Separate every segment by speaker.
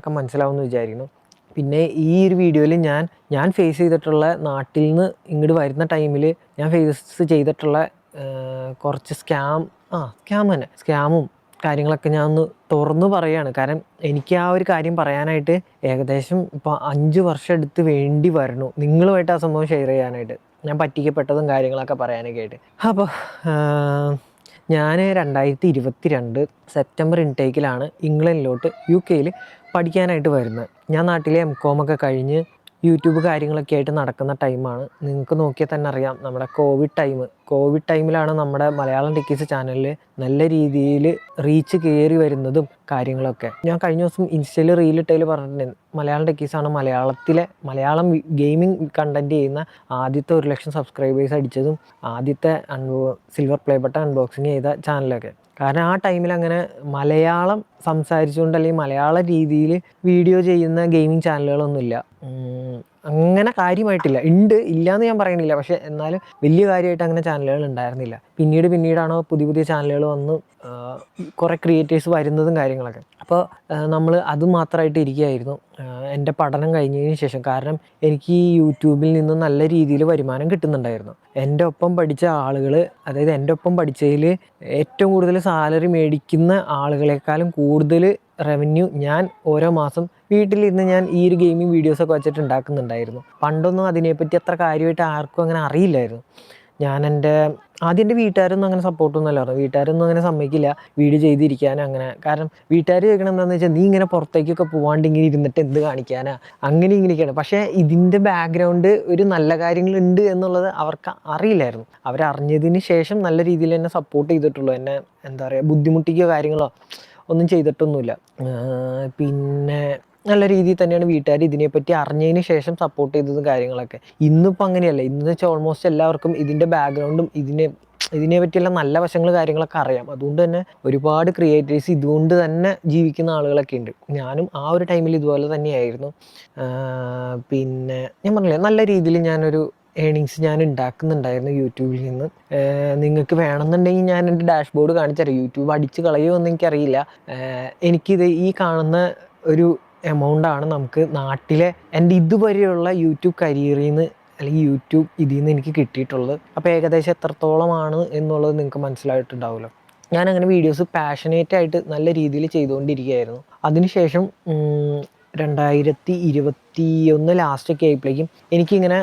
Speaker 1: ഒക്കെ മനസ്സിലാവുമെന്ന് വിചാരിക്കുന്നു. പിന്നെ ഈ ഒരു വീഡിയോയിൽ ഞാൻ ഫേസ് ചെയ്തിട്ടുള്ള നാട്ടിൽ നിന്ന് ഇങ്ങോട്ട് വരുന്ന ടൈമിൽ ഞാൻ ഫേസ് ചെയ്തിട്ടുള്ള കുറച്ച് സ്കാമും കാര്യങ്ങളൊക്കെ ഞാൻ ഒന്ന് തുറന്നു പറയുകയാണ്. കാരണം എനിക്ക് ആ ഒരു കാര്യം പറയാനായിട്ട് ഏകദേശം ഇപ്പോൾ 5 വർഷം എടുത്ത് വേണ്ടി വരണു നിങ്ങളുമായിട്ട് ആ സംഭവം ഷെയർ ചെയ്യാനായിട്ട്, ഞാൻ പറ്റിക്കപ്പെട്ടതും കാര്യങ്ങളൊക്കെ പറയാനൊക്കെ ആയിട്ട്. അപ്പോൾ ഞാൻ 2022 സെപ്റ്റംബർ ഇൻടേക്കിലാണ് ഇംഗ്ലണ്ടിലോട്ട് UK പഠിക്കാനായിട്ട് വരുന്നത്. ഞാൻ നാട്ടിലെ MCOM ഒക്കെ കഴിഞ്ഞ് യൂട്യൂബ് കാര്യങ്ങളൊക്കെ ആയിട്ട് നടക്കുന്ന ടൈമാണ്. നിങ്ങൾക്ക് നോക്കിയാൽ തന്നെ അറിയാം, നമ്മുടെ കോവിഡ് ടൈമിലാണ് നമ്മുടെ മലയാളം ടെക്കീസ് ചാനലിൽ നല്ല രീതിയിൽ റീച്ച് കയറി വരുന്നതും കാര്യങ്ങളൊക്കെ. ഞാൻ കഴിഞ്ഞ ദിവസം ഇൻസ്റ്റയിൽ റീലിട്ടതിൽ പറഞ്ഞിട്ടുണ്ടായിരുന്നു, മലയാളം ടെക്കീസാണ് മലയാളം ഗെയിമിംഗ് കണ്ടൻറ്റ് ചെയ്യുന്ന ആദ്യത്തെ 1 ലക്ഷം സബ്സ്ക്രൈബേഴ്സ് അടിച്ചതും ആദ്യത്തെ സിൽവർ പ്ലേ ബട്ടൺ അൺബോക്സിങ് ചെയ്ത ചാനലൊക്കെ. കാരണം ആ ടൈമിൽ അങ്ങനെ മലയാളം സംസാരിച്ചുകൊണ്ട് അല്ലെങ്കിൽ മലയാള രീതിയിൽ വീഡിയോ ചെയ്യുന്ന ഗെയിമിംഗ് ചാനലുകളൊന്നുമില്ല. അങ്ങനെ കാര്യമായിട്ടില്ല, ഇല്ലയെന്ന് ഞാൻ പറയണില്ല, പക്ഷെ എന്നാലും വലിയ കാര്യമായിട്ട് അങ്ങനെ ചാനലുകൾ ഉണ്ടായിരുന്നില്ല. പിന്നീടാണോ പുതിയ ചാനലുകൾ വന്ന് കുറേ ക്രിയേറ്റേഴ്സ് വരുന്നതും കാര്യങ്ങളൊക്കെ. അപ്പോൾ നമ്മൾ അത് മാത്രമായിട്ട് ഇരിക്കുകയായിരുന്നു എൻ്റെ പഠനം കഴിഞ്ഞതിന് ശേഷം. കാരണം എനിക്ക് ഈ യൂട്യൂബിൽ നിന്ന് നല്ല രീതിയിൽ വരുമാനം കിട്ടുന്നുണ്ടായിരുന്നു. എൻ്റെ ഒപ്പം പഠിച്ച ആളുകൾ, അതായത് എൻ്റെ ഒപ്പം പഠിച്ചതിൽ ഏറ്റവും കൂടുതൽ സാലറി മേടിക്കുന്ന ആളുകളെക്കാളും കൂടുതൽ റവന്യൂ ഞാൻ ഓരോ മാസം വീട്ടിലിരുന്ന് ഞാൻ ഈ ഒരു ഗെയിമിംഗ് വീഡിയോസൊക്കെ വെച്ചിട്ട് ഉണ്ടാക്കുന്നുണ്ടായിരുന്നു. പണ്ടൊന്നും അതിനെപ്പറ്റി അത്ര കാര്യമായിട്ട് ആർക്കും അങ്ങനെ അറിയില്ലായിരുന്നു. ആദ്യം എൻ്റെ വീട്ടുകാരൊന്നും അങ്ങനെ സപ്പോർട്ടൊന്നും അല്ലായിരുന്നു. വീട്ടുകാരൊന്നും അങ്ങനെ സമ്മതിക്കില്ല വീഡിയോ ചെയ്തിരിക്കാനും അങ്ങനെ. കാരണം വീട്ടുകാർ ചോദിക്കണം എന്താണെന്ന് വെച്ചാൽ, നീ ഇങ്ങനെ പുറത്തേക്കൊക്കെ പോകാണ്ട് ഇങ്ങനെ ഇരുന്നിട്ട് എന്ത് കാണിക്കാനാ, ഇങ്ങനെയൊക്കെയാണ്. പക്ഷേ ഇതിൻ്റെ ബാക്ക്ഗ്രൗണ്ട് ഒരു നല്ല കാര്യങ്ങളുണ്ട് എന്നുള്ളത് അവർക്ക് അറിയില്ലായിരുന്നു. അവരറിഞ്ഞതിന് ശേഷം നല്ല രീതിയിൽ എന്നെ സപ്പോർട്ട് ചെയ്തിട്ടുള്ളൂ. എന്നെ എന്താ പറയുക, ബുദ്ധിമുട്ടിക്കോ കാര്യങ്ങളോ ഒന്നും ചെയ്തിട്ടൊന്നുമില്ല. പിന്നെ നല്ല രീതിയിൽ തന്നെയാണ് വീട്ടുകാർ ഇതിനെപ്പറ്റി അറിഞ്ഞതിന് ശേഷം സപ്പോർട്ട് ചെയ്തതും കാര്യങ്ങളൊക്കെ. ഇന്നിപ്പോൾ അങ്ങനെയല്ല. ഇന്ന് വെച്ചാൽ ഓൾമോസ്റ്റ് എല്ലാവർക്കും ഇതിൻ്റെ ബാക്ക്ഗ്രൗണ്ടും ഇതിനെ പറ്റിയുള്ള നല്ല വശങ്ങൾ കാര്യങ്ങളൊക്കെ അറിയാം. അതുകൊണ്ട് തന്നെ ഒരുപാട് ക്രിയേറ്റേഴ്സ് ഇതുകൊണ്ട് തന്നെ ജീവിക്കുന്ന ആളുകളൊക്കെ ഉണ്ട്. ഞാനും ആ ഒരു ടൈമിൽ ഇതുപോലെ തന്നെയായിരുന്നു. പിന്നെ ഞാൻ പറഞ്ഞില്ലേ, നല്ല രീതിയിൽ ഞാനൊരു ഏണിങ്സ് ഞാൻ ഉണ്ടാക്കുന്നുണ്ടായിരുന്നു യൂട്യൂബിൽ നിന്ന്. നിങ്ങൾക്ക് വേണമെന്നുണ്ടെങ്കിൽ ഞാൻ എൻ്റെ ഡാഷ്ബോർഡ് കാണിച്ചുതരാം. യൂട്യൂബ് അടിച്ച് കളയുമെന്ന് എനിക്കറിയില്ല. എനിക്കിത് ഈ കാണുന്ന ഒരു എമൗണ്ടാണ് നമുക്ക് നാട്ടിലെ എൻ്റെ ഇതുവരെയുള്ള യൂട്യൂബ് കരിയറിൽ നിന്ന് അല്ലെങ്കിൽ യൂട്യൂബ് ഇതിൽ നിന്ന് എനിക്ക് കിട്ടിയിട്ടുള്ളത്. അപ്പോൾ ഏകദേശം എത്രത്തോളമാണ് എന്നുള്ളത് നിങ്ങൾക്ക് മനസ്സിലായിട്ടുണ്ടാവുമല്ലോ. ഞാനങ്ങനെ വീഡിയോസ് പാഷനേറ്റായിട്ട് നല്ല രീതിയിൽ ചെയ്തുകൊണ്ടിരിക്കുകയായിരുന്നു. അതിനുശേഷം 2021 ലാസ്റ്റൊക്കെ ആയപ്പോഴേക്കും എനിക്കിങ്ങനെ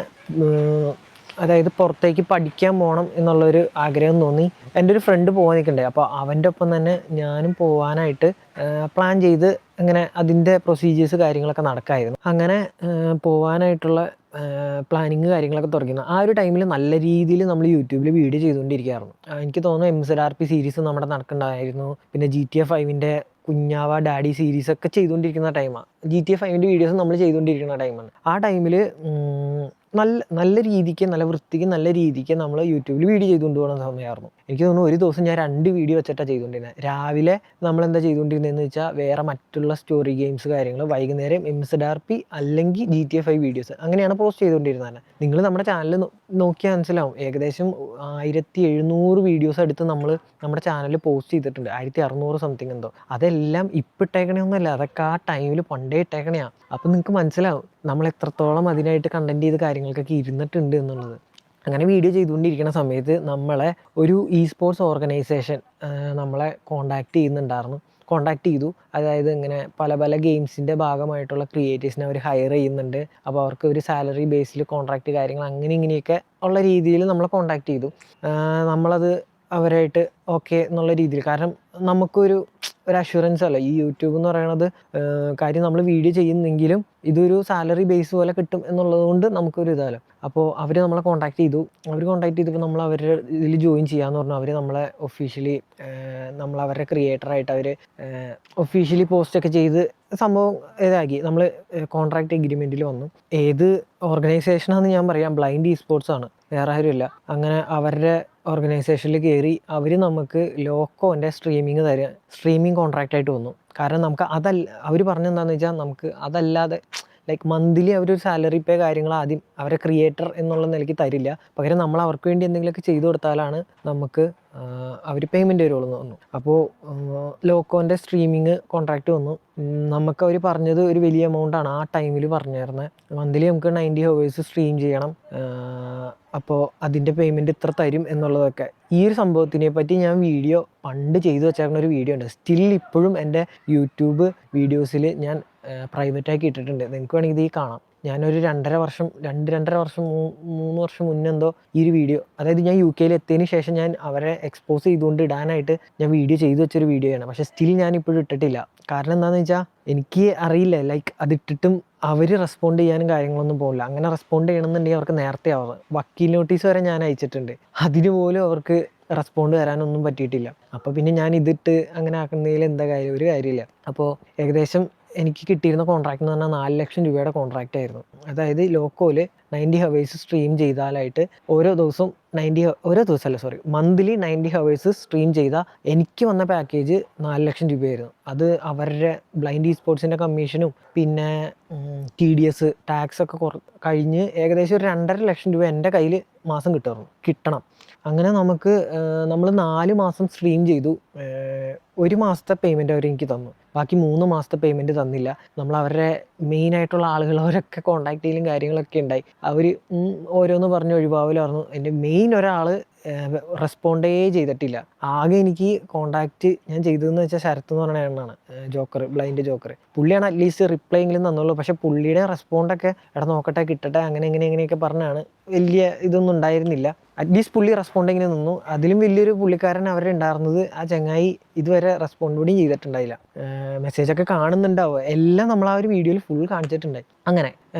Speaker 1: അതായത് പുറത്തേക്ക് പഠിക്കാൻ പോകണം എന്നുള്ളൊരു ആഗ്രഹം തോന്നി. എൻ്റെ ഒരു ഫ്രണ്ട് പോകാൻ നിൽക്കണ്ടായി. അപ്പോൾ അവൻ്റെ ഒപ്പം തന്നെ ഞാനും പോകാനായിട്ട് പ്ലാൻ ചെയ്ത് അങ്ങനെ അതിൻ്റെ പ്രൊസീജിയേഴ്സ് കാര്യങ്ങളൊക്കെ നടക്കായിരുന്നു. അങ്ങനെ പോകാനായിട്ടുള്ള പ്ലാനിങ് കാര്യങ്ങളൊക്കെ തുടങ്ങുന്നു. ആ ഒരു ടൈമിൽ നല്ല രീതിയിൽ നമ്മൾ യൂട്യൂബിൽ വീഡിയോ ചെയ്തുകൊണ്ടിരിക്കുകയായിരുന്നു. എനിക്ക് തോന്നുന്നു MZRP സീരീസ് നമ്മുടെ നടക്കുന്നുണ്ടായിരുന്നു. പിന്നെ GTA 5 കുഞ്ഞാവ ഡാഡി സീരീസൊക്കെ ചെയ്തുകൊണ്ടിരിക്കുന്ന ടൈമാണ്. GTA 5 വീഡിയോസ് നമ്മൾ ചെയ്തുകൊണ്ടിരിക്കുന്ന ടൈമാണ്. ആ ടൈമിൽ നല്ല രീതിക്ക് നല്ല വൃത്തിക്ക് നല്ല രീതിക്ക് നമ്മൾ യൂട്യൂബിൽ വീഡിയോ ചെയ്തുകൊണ്ട് പോകുന്ന സമയമായിരുന്നു. എനിക്ക് തോന്നുന്നു ഒരു ദിവസം ഞാൻ 2 വീഡിയോ വെച്ചിട്ടാണ് ചെയ്തുകൊണ്ടിരുന്നത്. രാവിലെ നമ്മളെന്താ ചെയ്തുകൊണ്ടിരുന്നതെന്ന് വെച്ചാൽ വേറെ മറ്റുള്ള സ്റ്റോറി ഗെയിംസ് കാര്യങ്ങൾ, വൈകുന്നേരം MZRP അല്ലെങ്കിൽ GTA 5 വീഡിയോസ്, അങ്ങനെയാണ് പോസ്റ്റ് ചെയ്തുകൊണ്ടിരുന്നത്. നിങ്ങൾ നമ്മുടെ ചാനൽ നോക്കിയാൽ മനസ്സിലാവും, ഏകദേശം 1700 വീഡിയോസ് അടുത്ത് നമ്മൾ നമ്മുടെ ചാനലിൽ പോസ്റ്റ് ചെയ്തിട്ടുണ്ട്. 1600 സംതിങ് എന്തോ. അതെല്ലാം ഇപ്പം ഇട്ടേക്കണയൊന്നുമല്ല, അതൊക്കെ ആ ടൈമിൽ പണ്ടേ ഇട്ടേക്കണയാണ്. അപ്പം നിങ്ങൾക്ക് മനസ്സിലാവും നമ്മൾ എത്രത്തോളം അതിനായിട്ട് കണ്ടൻറ്റ് ചെയ്ത് കാര്യങ്ങൾക്കൊക്കെ ഇരുന്നിട്ടുണ്ട് എന്നുള്ളത്. അങ്ങനെ വീഡിയോ ചെയ്തുകൊണ്ടിരിക്കുന്ന സമയത്ത് നമ്മളെ ഒരു സ്പോർട്സ് ഓർഗനൈസേഷൻ നമ്മളെ കോണ്ടാക്ട് ചെയ്തു. അതായത് ഇങ്ങനെ പല ഗെയിംസിൻ്റെ ഭാഗമായിട്ടുള്ള ക്രിയേറ്റേഴ്സിനെ അവർ ഹയർ ചെയ്യുന്നുണ്ട്. അപ്പോൾ അവർക്ക് ഒരു സാലറി ബേസിൽ കോൺട്രാക്റ്റ് കാര്യങ്ങൾ ഇങ്ങനെയൊക്കെ ഉള്ള രീതിയിൽ നമ്മളെ കോണ്ടാക്ട് ചെയ്തു. നമ്മളത് അവരായിട്ട് ഓക്കെ എന്നുള്ള രീതിയിൽ, കാരണം നമുക്കൊരു അഷുറൻസ് അല്ല ഈ യൂട്യൂബ് എന്ന് പറയണത്. കാര്യം നമ്മൾ വീഡിയോ ചെയ്യുന്നെങ്കിലും ഇതൊരു സാലറി ബേസ് പോലെ കിട്ടും എന്നുള്ളത് കൊണ്ട് നമുക്കൊരു ഇതാലോ. അപ്പോൾ അവർ നമ്മളെ കോണ്ടാക്ട് ചെയ്തപ്പോൾ നമ്മൾ അവരുടെ ഇതിൽ ജോയിൻ ചെയ്യാമെന്ന് പറഞ്ഞു. അവർ നമ്മളെ ഒഫീഷ്യലി അവരുടെ ക്രിയേറ്ററായിട്ട് അവർ ഒഫീഷ്യലി പോസ്റ്റൊക്കെ ചെയ്ത് സംഭവം ഇതാക്കി. നമ്മൾ കോൺട്രാക്ട് എഗ്രിമെൻറ്റിൽ വന്നു. ഏത് ഓർഗനൈസേഷനാണെന്ന് ഞാൻ പറയാം, ബ്ലൈൻഡ് സ്പോർട്സ് ആണ്, വേറെ ആരുമില്ല. അങ്ങനെ അവരുടെ ഓർഗനൈസേഷനിൽ കയറി അവർ നമുക്ക് ലോക്കോൻ്റെ സ്ട്രീമിംഗ് കോൺട്രാക്റ്റായിട്ട് വന്നു. കാരണം നമുക്ക് അവർ പറഞ്ഞെന്താണെന്ന് വെച്ചാൽ, നമുക്ക് അതല്ലാതെ ലൈക്ക് മന്ത്ലി അവരൊരു സാലറി പേ കാര്യങ്ങൾ ആദ്യം അവരെ ക്രിയേറ്റർ എന്നുള്ള നിലയ്ക്ക് തരില്ല. പകരം നമ്മൾ അവർക്ക് വേണ്ടി എന്തെങ്കിലുമൊക്കെ ചെയ്തു കൊടുത്താലാണ് നമുക്ക് അവർ പേയ്മെൻറ്റ് തരുള്ളൂ എന്ന് പറഞ്ഞു. അപ്പോൾ ലോക്കോൻ്റെ സ്ട്രീമിങ് കോൺട്രാക്റ്റ് വന്നു. നമുക്ക് അവർ പറഞ്ഞത് ഒരു വലിയ എമൗണ്ടാണ് ആ ടൈമിൽ പറഞ്ഞിരുന്നത്. മന്ത്ലി നമുക്ക് 90 ഹവേഴ്സ് സ്ട്രീം ചെയ്യണം, അപ്പോൾ അതിൻ്റെ പേയ്മെൻറ്റ് ഇത്ര തരും എന്നുള്ളതൊക്കെ. ഈ ഒരു സംഭവത്തിനെ പറ്റി ഞാൻ വീഡിയോ പണ്ട് ചെയ്തു വെച്ചേക്കുന്ന ഒരു വീഡിയോ ഉണ്ട്. സ്റ്റിൽ ഇപ്പോഴും എൻ്റെ യൂട്യൂബ് വീഡിയോസിൽ ഞാൻ പ്രൈവറ്റാക്കി ഇട്ടിട്ടുണ്ട്. നിങ്ങൾക്ക് വേണമെങ്കിൽ ഇത് കാണാം. ഞാനൊരു 2.5 വർഷം 3 വർഷം മുന്നേ എന്തോ ഈ ഒരു വീഡിയോ, അതായത് ഞാൻ UK എത്തിയതിന് ശേഷം ഞാൻ അവരെ എക്സ്പോസ് ചെയ്തുകൊണ്ട് ഇടാനായിട്ട് ഞാൻ വീഡിയോ ചെയ്തു വെച്ചൊരു വീഡിയോയാണ്. പക്ഷേ സ്റ്റിൽ ഞാൻ ഇപ്പോഴും ഇട്ടിട്ടില്ല. കാരണം എന്താണെന്ന് വെച്ചാൽ എനിക്ക് അറിയില്ല, ലൈക്ക് അതിട്ടിട്ടും അവർ റെസ്പോണ്ട് ചെയ്യാനും കാര്യങ്ങളൊന്നും പോകില്ല. അങ്ങനെ റെസ്പോണ്ട് ചെയ്യണമെന്നുണ്ടെങ്കിൽ അവർക്ക് നേരത്തെ ആവുക. വക്കീൽ നോട്ടീസ് വരെ ഞാൻ അയച്ചിട്ടുണ്ട്, അതിന് പോലും അവർക്ക് റെസ്പോണ്ട് തരാനൊന്നും പറ്റിയിട്ടില്ല. അപ്പോൾ പിന്നെ ഞാൻ ഇതിട്ട് അങ്ങനെ ആക്കുന്നതിൽ എന്താ കാര്യം? ഒരു കാര്യമില്ല. അപ്പോൾ ഏകദേശം എനിക്ക് കിട്ടിയിരുന്ന കോൺട്രാക്ട് എന്ന് പറഞ്ഞാൽ 4 ലക്ഷം രൂപയുടെ കോൺട്രാക്റ്റ് ആയിരുന്നു. അതായത് ലോക്കോയിൽ 90 ഹവേഴ്സ് സ്ട്രീം ചെയ്താലായിട്ട് മന്ത്ലി 90 ഹവേഴ്സ് സ്ട്രീം ചെയ്താൽ എനിക്ക് വന്ന പാക്കേജ് 4 ലക്ഷം രൂപയായിരുന്നു. അത് അവരുടെ ബ്ലൈൻഡ് സ്പോർട്സിൻ്റെ കമ്മീഷനും പിന്നെ TDS ടാക്സ് ഒക്കെ കഴിഞ്ഞ് ഏകദേശം ഒരു 2.5 ലക്ഷം രൂപ എൻ്റെ കയ്യിൽ മാസം കിട്ടണം. അങ്ങനെ നമ്മൾ 4 മാസം സ്ട്രീം ചെയ്തു. 1 മാസത്തെ പേയ്മെൻറ്റ് അവർ എനിക്ക് തന്നു, ബാക്കി 3 മാസത്തെ പേയ്മെൻറ്റ് തന്നില്ല. നമ്മൾ അവരുടെ മെയിനായിട്ടുള്ള ആളുകളവരൊക്കെ കോൺടാക്ട് ചെയ്യലും കാര്യങ്ങളൊക്കെ ഉണ്ടായി. അവർ ഓരോന്ന് പറഞ്ഞ് ഒഴിവാവലായിരുന്നു. എൻ്റെ മെയിൻ ഒരാൾ റെസ്പോണ്ടേ ചെയ്തിട്ടില്ല. ആകെ എനിക്ക് കോൺടാക്റ്റ് ഞാൻ ചെയ്തതെന്ന് വെച്ചാൽ ശരത്ത് എന്ന് പറഞ്ഞ എണ്ണാണ്, ജോക്കർ, ബ്ലൈൻഡ് ജോക്കർ. പുള്ളിയാണ് അറ്റ്ലീസ്റ്റ് റിപ്ലൈ എങ്കിലും തന്നുള്ളൂ. പക്ഷേ പുള്ളിയുടെ റെസ്പോണ്ടൊക്കെ നോക്കട്ടെ കിട്ടട്ടെ അങ്ങനെ ഇങ്ങനെയൊക്കെ പറഞ്ഞാണ്. വലിയ ഇതൊന്നും ഉണ്ടായിരുന്നില്ല. അറ്റ്ലീസ്റ്റ് പുള്ളി റെസ്പോണ്ടെങ്കിലും നിന്നു. അതിലും വലിയൊരു പുള്ളിക്കാരൻ അവരെ ഉണ്ടായിരുന്നത് ആ ചങ്ങായി ഇതുവരെ റെസ്പോണ്ട് കൂടിയും ചെയ്തിട്ടുണ്ടായില്ല. മെസ്സേജൊക്കെ കാണുന്നുണ്ടാവുക, എല്ലാം നമ്മൾ ആ ഒരു വീഡിയോയിൽ ഫുൾ കാണിച്ചിട്ടുണ്ടായി. അങ്ങനെ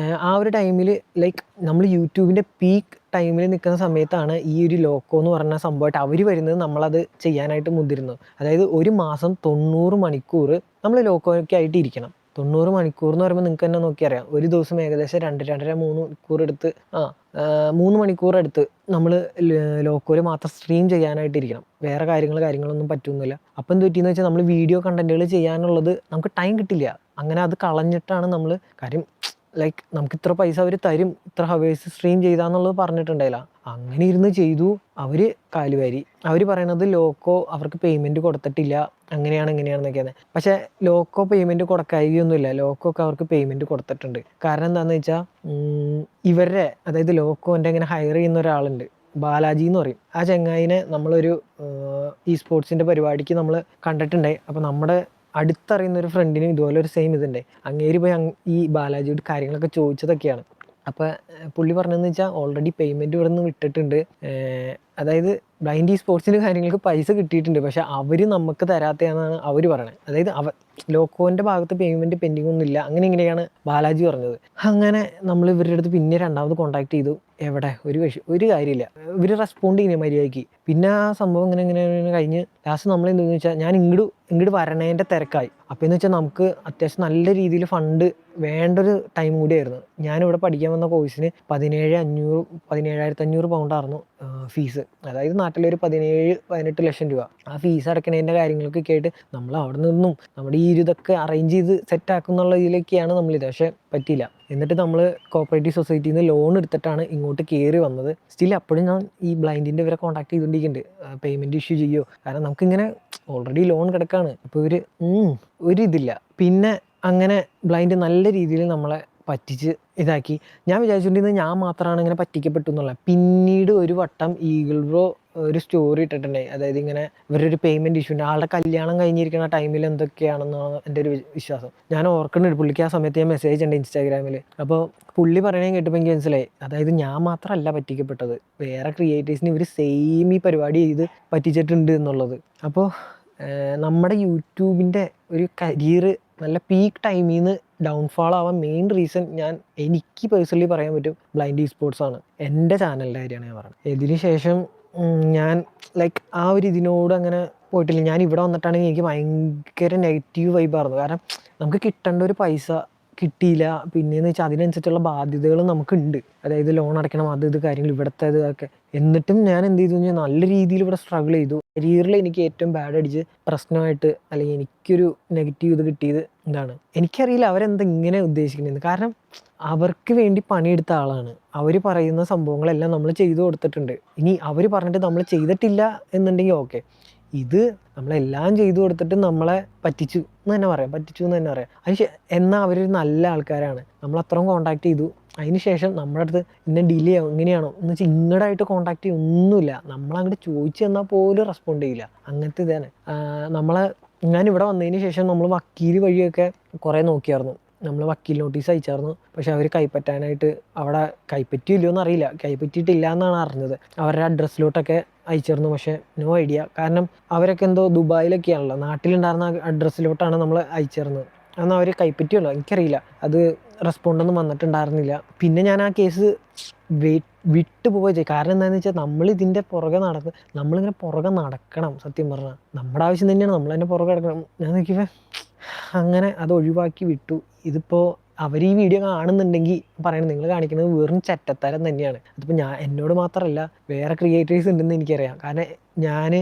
Speaker 1: ആ ഒരു ടൈമിൽ ലൈക്ക് നമ്മൾ യൂട്യൂബിൻ്റെ പീക്ക് ടൈമിൽ നിൽക്കുന്ന സമയത്താണ് ഈ ഒരു ലോക്കോ എന്ന് പറഞ്ഞ സംഭവമായിട്ട് അവർ വരുന്നത്, നമ്മളത് ചെയ്യാനായിട്ട് മുതിരുന്നത്. അതായത് ഒരു മാസം 90 മണിക്കൂർ നമ്മൾ ലോക്കോയ്ക്കായിട്ട് ഇരിക്കണം. 90 മണിക്കൂർ എന്ന് പറയുമ്പോൾ നിങ്ങൾക്ക് തന്നെ നോക്കിയറിയാം, ഒരു ദിവസം ഏകദേശം 2-2.5-3 മണിക്കൂർ എടുത്ത് 3 മണിക്കൂർ എടുത്ത് നമ്മൾ ലോക്കോയിൽ മാത്രം സ്ട്രീം ചെയ്യാനായിട്ടിരിക്കണം. വേറെ കാര്യങ്ങളൊന്നും പറ്റുന്നില്ല. അപ്പം എന്ത് പറ്റിയെന്ന് വെച്ചാൽ നമ്മൾ വീഡിയോ കണ്ടന്റുകൾ ചെയ്യാനുള്ളത് നമുക്ക് ടൈം കിട്ടില്ല. അങ്ങനെ അത് കളഞ്ഞിട്ടാണ് നമ്മൾ കാര്യം, ലൈക്ക് നമുക്ക് ഇത്ര പൈസ അവർ തരും, ഇത്ര ഹവേഴ്സ് സ്ട്രീം ചെയ്താന്നുള്ളത് പറഞ്ഞിട്ടുണ്ടായില്ല. അങ്ങനെ ഇരുന്ന് ചെയ്തു. അവർ കാലുവാരി. അവർ പറയണത് ലോക്കോ അവർക്ക് പേയ്മെൻറ്റ് കൊടുത്തിട്ടില്ല, ഇങ്ങനെയാണെന്നൊക്കെയാണ്. പക്ഷേ ലോക്കോ പേയ്മെൻറ്റ് കൊടുക്കായികയൊന്നുമില്ല. ലോക്കോ ഒക്കെ അവർക്ക് പേയ്മെൻറ്റ് കൊടുത്തിട്ടുണ്ട്. കാരണം എന്താണെന്ന് വെച്ചാൽ ഇവരുടെ, അതായത് ലോക്കോൻ്റെ ഇങ്ങനെ ഹയർ ചെയ്യുന്ന ഒരാളുണ്ട്, ബാലാജി എന്ന് പറയും. ആ ചങ്ങായിനെ നമ്മളൊരു സ്പോർട്സിൻ്റെ പരിപാടിക്ക് നമ്മൾ കണ്ടിട്ടുണ്ടായി. അപ്പോൾ നമ്മുടെ അടുത്തറിയുന്ന ഒരു ഫ്രണ്ടിന് ഇതുപോലെ ഒരു സെയിം ഇതുണ്ട്. അങ്ങേര് പോയി ഈ ബാലാജിയോട് കാര്യങ്ങളൊക്കെ ചോദിച്ചതൊക്കെയാണ്. അപ്പോൾ പുള്ളി പറഞ്ഞതെന്ന് വെച്ചാൽ ഓൾറെഡി പേയ്മെൻറ്റ് ഇവിടെ നിന്ന് വിട്ടിട്ടുണ്ട്. അതായത് ബ്ലൈൻഡ് സ്പോർട്സിൻ്റെ കാര്യങ്ങൾക്ക് പൈസ കിട്ടിയിട്ടുണ്ട്, പക്ഷെ അവർ നമുക്ക് തരാത്തതെന്നാണ് അവർ പറയണത്. അതായത് ലോക്കോൻ്റെ ഭാഗത്ത് പേയ്മെൻറ്റ് പെൻഡിങ് ഒന്നുമില്ല, ഇങ്ങനെയാണ് ബാലാജി പറഞ്ഞത്. അങ്ങനെ നമ്മൾ ഇവരുടെ അടുത്ത് പിന്നെ രണ്ടാമത് കോൺടാക്ട് ചെയ്തു. എവിടെ ഒരു കാര്യമില്ല, ഇവർ റെസ്പോണ്ട് ചെയ്യുന്നത് മര്യാദയ്ക്ക്. പിന്നെ ആ സംഭവം ഇങ്ങനെ കഴിഞ്ഞ് ലാസ്റ്റ് നമ്മൾ എന്താണെന്ന് വെച്ചാൽ ഞാൻ ഇങ്ങോട്ട് വരണേൻ്റെ തിരക്കായി. അപ്പോൾ എന്ന് വെച്ചാൽ നമുക്ക് അത്യാവശ്യം നല്ല രീതിയിൽ ഫണ്ട് വേണ്ടൊരു ടൈം കൂടിയായിരുന്നു. ഞാനിവിടെ പഠിക്കാൻ വന്ന കോഴ്സിന് 17,500 പൗണ്ടായിരുന്നു ഫീസ്. അതായത് നാട്ടിലൊരു 17-18 ലക്ഷം രൂപ. ആ ഫീസ് അടയ്ക്കണതിൻ്റെ കാര്യങ്ങൾക്കൊക്കെ ആയിട്ട് നമ്മൾ അവിടെ നിന്നും നമ്മുടെ ഈ ഇതൊക്കെ അറേഞ്ച് ചെയ്ത് സെറ്റാക്കും എന്നുള്ള ഇതിലേക്കാണ് നമ്മളിത്. പക്ഷേ പറ്റിയില്ല. എന്നിട്ട് നമ്മൾ കോപ്പറേറ്റീവ് സൊസൈറ്റിയിൽ നിന്ന് ലോൺ എടുത്തിട്ടാണ് ഇങ്ങോട്ട് കയറി വന്നത്. സ്റ്റിൽ അപ്പോഴും ഞാൻ ഈ ബ്ലൈൻഡിൻ്റെ ഇവരെ കോൺടാക്ട് ചെയ്തുകൊണ്ടിരിക്കുന്നുണ്ട്, പേയ്മെൻറ്റ് ഇഷ്യൂ ചെയ്യുമോ. കാരണം നമുക്കിങ്ങനെ ഓൾറെഡി ലോൺ കിടക്കാണ്. അപ്പോൾ ഇവർ ഒരിതില്ല. പിന്നെ അങ്ങനെ ബ്ലൈൻഡ് നല്ല രീതിയിൽ നമ്മളെ പറ്റിച്ച് ഇതാക്കി. ഞാൻ വിചാരിച്ചുകൊണ്ടിരുന്നത് ഞാൻ മാത്രമാണ് ഇങ്ങനെ പറ്റിക്കപ്പെട്ടു എന്നുള്ള. പിന്നീട് ഒരു വട്ടം ഈഗിൾ ബ്രോ ഒരു സ്റ്റോറി ഇട്ടിട്ടുണ്ടായി. അതായത് ഇങ്ങനെ ഇവരൊരു പേയ്മെൻറ്റ് ഇഷ്യൂ ഉണ്ട്, ആളുടെ കല്യാണം കഴിഞ്ഞിരിക്കുന്ന ടൈമിൽ എന്തൊക്കെയാണെന്നാണ് എൻ്റെ ഒരു വിശ്വാസം. ഞാൻ ഓർക്കുന്നുണ്ട്, പുള്ളിക്ക് ആ സമയത്ത് ഞാൻ മെസ്സേജ് ഉണ്ട് ഇൻസ്റ്റാഗ്രാമിൽ. അപ്പോൾ പുള്ളി പറയണേ കേട്ടപ്പോൾ എനിക്ക് മനസ്സിലായി, അതായത് ഞാൻ മാത്രമല്ല പറ്റിക്കപ്പെട്ടത്, വേറെ ക്രിയേറ്റേഴ്സിന് ഇവർ സെയിം ഈ പരിപാടി ചെയ്ത് പറ്റിച്ചിട്ടുണ്ട് എന്നുള്ളത്. അപ്പോൾ നമ്മുടെ യൂട്യൂബിൻ്റെ ഒരു കരിയർ നല്ല പീക്ക് ടൈമിൽ നിന്ന് ഡൗൺഫാൾ ആവാൻ മെയിൻ റീസൺ എനിക്ക് പേഴ്സണലി പറയാൻ പറ്റും ബ്ലൈൻഡ് സ്പോർട്സ് ആണ്. എൻ്റെ ചാനലിൻ്റെ കാര്യമാണ് ഞാൻ പറയുന്നത്. ഇതിന് ശേഷം ഞാൻ ലൈക്ക് ആ ഒരു ഇതിനോട് അങ്ങനെ പോയിട്ടില്ല. ഞാൻ ഇവിടെ വന്നിട്ടാണെങ്കിൽ എനിക്ക് ഭയങ്കര നെഗറ്റീവ് വൈബായിരുന്നു. കാരണം നമുക്ക് കിട്ടേണ്ട ഒരു പൈസ കിട്ടിയില്ല. പിന്നെയെന്ന് വെച്ചാൽ അതിനനുസരിച്ചുള്ള ബാധ്യതകൾ നമുക്കുണ്ട്. അതായത് ലോൺ അടയ്ക്കണം, അത് ഇത് കാര്യങ്ങൾ ഇവിടുത്തെ ഇതൊക്കെ. എന്നിട്ടും ഞാൻ എന്ത് ചെയ്തു കഴിഞ്ഞാൽ നല്ല രീതിയിൽ ഇവിടെ സ്ട്രഗിൾ ചെയ്തു. കരിയറിൽ എനിക്ക് ഏറ്റവും ബാഡ് അടിച്ച് പ്രശ്നമായിട്ട് അല്ലെങ്കിൽ എനിക്കൊരു നെഗറ്റീവ് ഇത് കിട്ടിയത് എന്താണ്, എനിക്കറിയില്ല അവരെന്താ ഇങ്ങനെ ഉദ്ദേശിക്കുന്നത്. കാരണം അവർക്ക് വേണ്ടി പണിയെടുത്ത ആളാണ്. അവർ പറയുന്ന സംഭവങ്ങളെല്ലാം നമ്മൾ ചെയ്തു കൊടുത്തിട്ടുണ്ട്. ഇനി അവർ പറഞ്ഞിട്ട് നമ്മൾ ചെയ്തിട്ടില്ല എന്നുണ്ടെങ്കിൽ ഓക്കെ. ഇത് നമ്മളെല്ലാം ചെയ്തു കൊടുത്തിട്ട് നമ്മളെ പറ്റിച്ചു എന്ന് തന്നെ പറയാം, എന്നാൽ അവർ നല്ല ആൾക്കാരാണ്. നമ്മൾ അത്രയും കോൺടാക്ട് ചെയ്തു. അതിന് ശേഷം നമ്മുടെ അടുത്ത് ഇന്നെ ഡിലേ ആവും ഇങ്ങനെയാണോ എന്ന് വെച്ചാൽ ഇങ്ങടായിട്ട് കോൺടാക്ട് ചെയ്യൊന്നുമില്ല. നമ്മളങ്ങോട്ട് ചോദിച്ചു തന്നാൽ പോലും റെസ്പോണ്ട് ചെയ്യില്ല. അങ്ങനത്തെ ഇതാണ് നമ്മളെ. ഞാനിവിടെ വന്നതിന് ശേഷം നമ്മൾ വക്കീൽ വഴിയൊക്കെ കുറേ നോക്കിയായിരുന്നു. നമ്മൾ വക്കീൽ നോട്ടീസ് അയച്ചായിരുന്നു. പക്ഷെ അവർ കൈപ്പറ്റാനായിട്ട് അവിടെ കൈപ്പറ്റിയില്ലോ എന്നറിയില്ല, കൈപ്പറ്റിയിട്ടില്ല എന്നാണ് അറിഞ്ഞത്. അവരുടെ അഡ്രസ്സിലോട്ടൊക്കെ അയച്ചിരുന്നു. പക്ഷേ നോ ഐഡിയ. കാരണം അവരൊക്കെ എന്തോ ദുബായിലൊക്കെയാണല്ലോ, നാട്ടിലുണ്ടായിരുന്ന അഡ്രസ്സിലോട്ടാണ് നമ്മൾ അയച്ചിരുന്നത്. എന്നാൽ അവർ കൈപ്പറ്റിയുള്ളൂ എനിക്കറിയില്ല. അത് റെസ്പോണ്ടൊന്നും വന്നിട്ടുണ്ടായിരുന്നില്ല. പിന്നെ ഞാൻ ആ കേസ് വിട്ടു പോവുക ചെയ്യും. കാരണം എന്താണെന്ന് വെച്ചാൽ നമ്മളിതിൻ്റെ നമ്മളിങ്ങനെ പുറകെ നടക്കണം. സത്യം പറഞ്ഞാൽ നമ്മുടെ ആവശ്യം തന്നെയാണ്, നമ്മൾ തന്നെ പുറകെ നടക്കണം. ഞാൻ നോക്കിയപ്പോൾ അങ്ങനെ അത് ഒഴിവാക്കി വിട്ടു. ഇതിപ്പോൾ അവർ ഈ വീഡിയോ കാണുന്നുണ്ടെങ്കിൽ പറയണം, നിങ്ങൾ കാണിക്കുന്നത് വെറും ചെറ്റത്തരം തന്നെയാണ്. അതിപ്പോൾ എന്നോട് മാത്രമല്ല, വേറെ ക്രിയേറ്റേഴ്സ് ഉണ്ടെന്ന് എനിക്കറിയാം. കാരണം ഞാൻ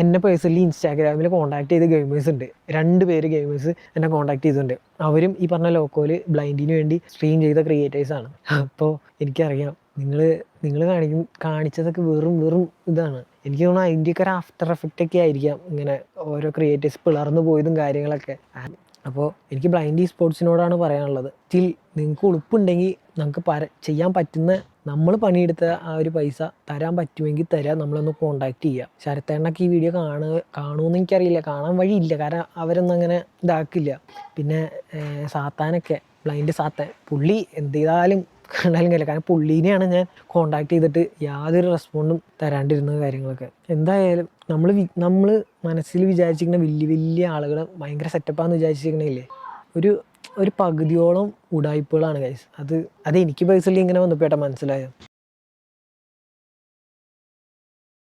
Speaker 1: എന്നെ പേഴ്സണലി ഇൻസ്റ്റാഗ്രാമിൽ കോൺടാക്ട് ചെയ്ത ഗെയിമേഴ്സ് ഉണ്ട്. 2 പേര് ഗെയിമേഴ്സ് എന്നെ കോൺടാക്ട് ചെയ്തിട്ടുണ്ട്. അവരും ഈ പറഞ്ഞ ലോക്കോല് ബ്ലൈൻഡിന് വേണ്ടി സ്ട്രീം ചെയ്ത ക്രിയേറ്റേഴ്സാണ്. അപ്പോൾ എനിക്കറിയാം നിങ്ങൾ കാണിച്ചതൊക്കെ വെറും ഇതാണ്. എനിക്ക് തോന്നുന്നു അതിൻ്റെയൊക്കെ ഒരു ആഫ്റ്റർ എഫക്റ്റ് ഒക്കെ ആയിരിക്കാം ഇങ്ങനെ ഓരോ ക്രിയേറ്റേഴ്സ് പിളർന്നു പോയതും കാര്യങ്ങളൊക്കെ. അപ്പോൾ എനിക്ക് ബ്ലൈൻഡ് ഈ സ്പോർട്സിനോടാണ് പറയാനുള്ളത്. നിങ്ങൾക്ക് ഉളുപ്പുണ്ടെങ്കിൽ നമുക്ക് ചെയ്യാൻ പറ്റുന്ന, നമ്മൾ പണിയെടുത്ത ആ ഒരു പൈസ തരാൻ പറ്റുമെങ്കിൽ തരാം. നമ്മളൊന്ന് കോൺടാക്ട് ചെയ്യുക. ശരത്തേണ്ണൊക്കെ ഈ വീഡിയോ കാണുമെന്ന് എനിക്കറിയില്ല, കാണാൻ വഴിയില്ല. കാരണം അവരൊന്നും അങ്ങനെ ഇതാക്കില്ല. പിന്നെ സാത്താനൊക്കെ, ബ്ലൈൻഡ് സാത്താൻ, പുള്ളി എന്ത് ചെയ്താലും കണ്ടാലും കഴിയില്ല. കാരണം പുള്ളീനെയാണ് ഞാൻ കോൺടാക്ട് ചെയ്തിട്ട് യാതൊരു റെസ്പോണ്ടും തരാണ്ടിരുന്ന കാര്യങ്ങളൊക്കെ. എന്തായാലും നമ്മൾ മനസ്സിൽ വിചാരിച്ചിരിക്കുന്ന വലിയ ആളുകൾ ഭയങ്കര സെറ്റപ്പാന്ന് വിചാരിച്ചിരിക്കണില്ലേ, ഒരു പകുതിയോളം ഉടായ്പകളാണ് ഗൈസ്. അത് എനിക്ക് പേഴ്സണലി ഇങ്ങനെ വന്നപ്പോഴാണ് മനസ്സിലായത്.